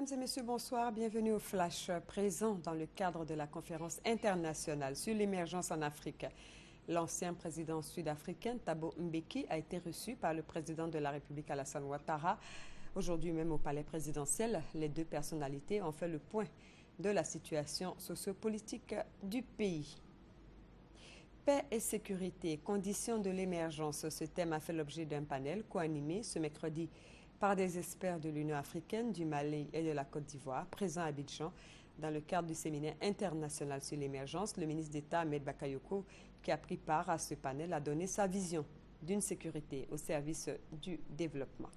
Mesdames et messieurs, bonsoir. Bienvenue au Flash, présent dans le cadre de la conférence internationale sur l'émergence en Afrique. L'ancien président sud-africain Thabo Mbeki a été reçu par le président de la République Alassane Ouattara. Aujourd'hui même au palais présidentiel, les deux personnalités ont fait le point de la situation sociopolitique du pays. Paix et sécurité, conditions de l'émergence. Ce thème a fait l'objet d'un panel co-animé ce mercredi par des experts de l'Union africaine, du Mali et de la Côte d'Ivoire, présents à Abidjan. Dans le cadre du séminaire international sur l'émergence, le ministre d'État Ahmed Bakayoko, qui a pris part à ce panel, a donné sa vision d'une sécurité au service du développement.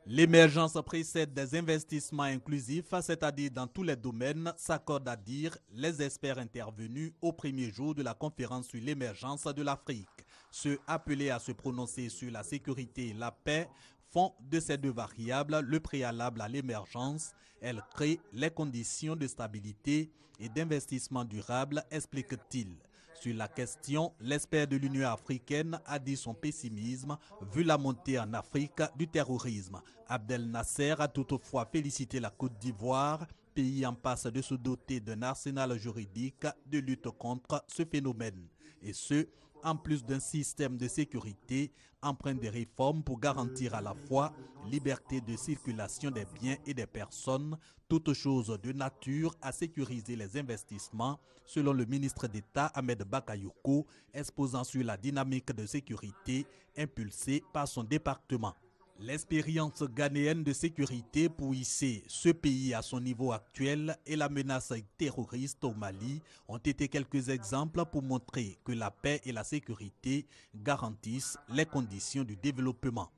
L'émergence précède des investissements inclusifs, c'est-à-dire dans tous les domaines, s'accordent à dire les experts intervenus au premier jour de la conférence sur l'émergence de l'Afrique. Ceux appelés à se prononcer sur la sécurité et la paix font de ces deux variables le préalable à l'émergence. Elles créent les conditions de stabilité et d'investissement durable, explique-t-il. Sur la question, l'expert de l'Union africaine a dit son pessimisme vu la montée en Afrique du terrorisme. Abdel Nasser a toutefois félicité la Côte d'Ivoire, pays en passe de se doter d'un arsenal juridique de lutte contre ce phénomène. Et ce, en plus d'un système de sécurité empreint des réformes pour garantir à la fois liberté de circulation des biens et des personnes, toute chose de nature à sécuriser les investissements, selon le ministre d'État Ahmed Bakayoko, exposant sur la dynamique de sécurité impulsée par son département. L'expérience ghanéenne de sécurité pour hisser ce pays à son niveau actuel et la menace terroriste au Mali ont été quelques exemples pour montrer que la paix et la sécurité garantissent les conditions du développement.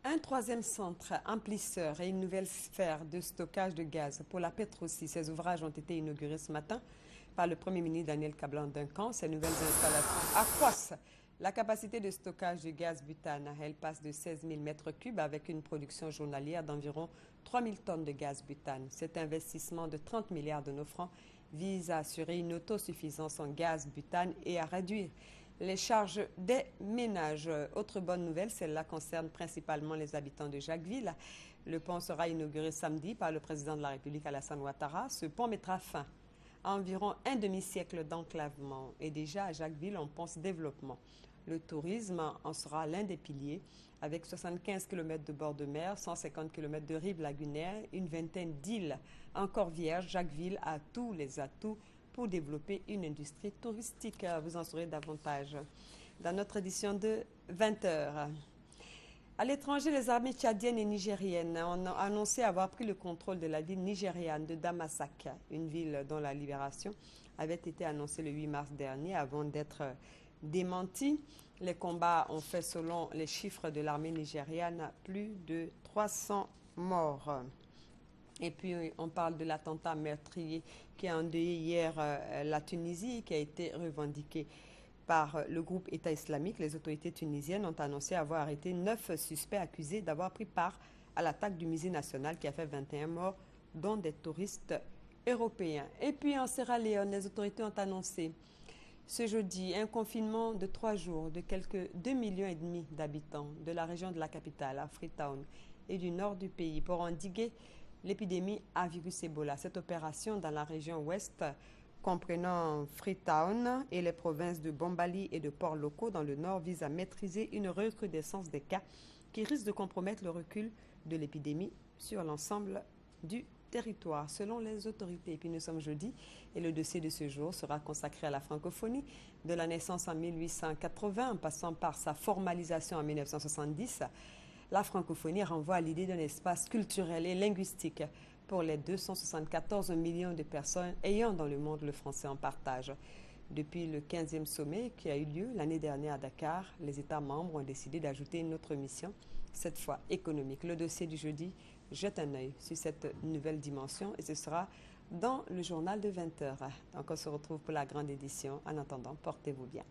Un troisième centre amplisseur et une nouvelle sphère de stockage de gaz pour la Petrosi. Ces ouvrages ont été inaugurés ce matin par le Premier ministre Daniel Kablan-Duncan. Ces nouvelles installations accroissent la capacité de stockage du gaz butane. Elle passe de 16 000 m3 avec une production journalière d'environ 3 000 tonnes de gaz butane. Cet investissement de 30 milliards de nos francs vise à assurer une autosuffisance en gaz butane et à réduire les charges des ménages. Autre bonne nouvelle, celle-là concerne principalement les habitants de Jacquesville. Le pont sera inauguré samedi par le président de la République Alassane Ouattara. Ce pont mettra fin à environ un demi-siècle d'enclavement et déjà à Jacquesville, on pense développement. Le tourisme en sera l'un des piliers avec 75 km de bord de mer, 150 km de rive lagunaire, une vingtaine d'îles encore vierges. Jacquesville a tous les atouts pour développer une industrie touristique. Vous en saurez davantage dans notre édition de 20h. À l'étranger, les armées tchadiennes et nigériennes ont annoncé avoir pris le contrôle de la ville nigériane de Damasak, une ville dont la libération avait été annoncée le 8 mars dernier avant d'être démentie. Les combats ont fait, selon les chiffres de l'armée nigériane, plus de 300 morts. Et puis, on parle de l'attentat meurtrier qui a endeuillé hier la Tunisie, qui a été revendiqué par le groupe État islamique. Les autorités tunisiennes ont annoncé avoir arrêté 9 suspects accusés d'avoir pris part à l'attaque du musée national qui a fait 21 morts, dont des touristes européens. Et puis, en Sierra Leone, les autorités ont annoncé ce jeudi un confinement de 3 jours de quelques 2,5 millions d'habitants de la région de la capitale, à Freetown, et du nord du pays pour endiguer l'épidémie à virus Ebola. Cette opération dans la région ouest, comprenant Freetown et les provinces de Bombali et de Port-Locaux dans le nord, vise à maîtriser une recrudescence des cas qui risque de compromettre le recul de l'épidémie sur l'ensemble du territoire, selon les autorités. Et puis nous sommes jeudi et le dossier de ce jour sera consacré à la francophonie, de la naissance en 1880 en passant par sa formalisation en 1970. La francophonie renvoie à l'idée d'un espace culturel et linguistique pour les 274 millions de personnes ayant dans le monde le français en partage. Depuis le 15e sommet qui a eu lieu l'année dernière à Dakar, les États membres ont décidé d'ajouter une autre mission, cette fois économique. Le dossier du jeudi jette un œil sur cette nouvelle dimension et ce sera dans le journal de 20h. Donc on se retrouve pour la grande édition. En attendant, portez-vous bien.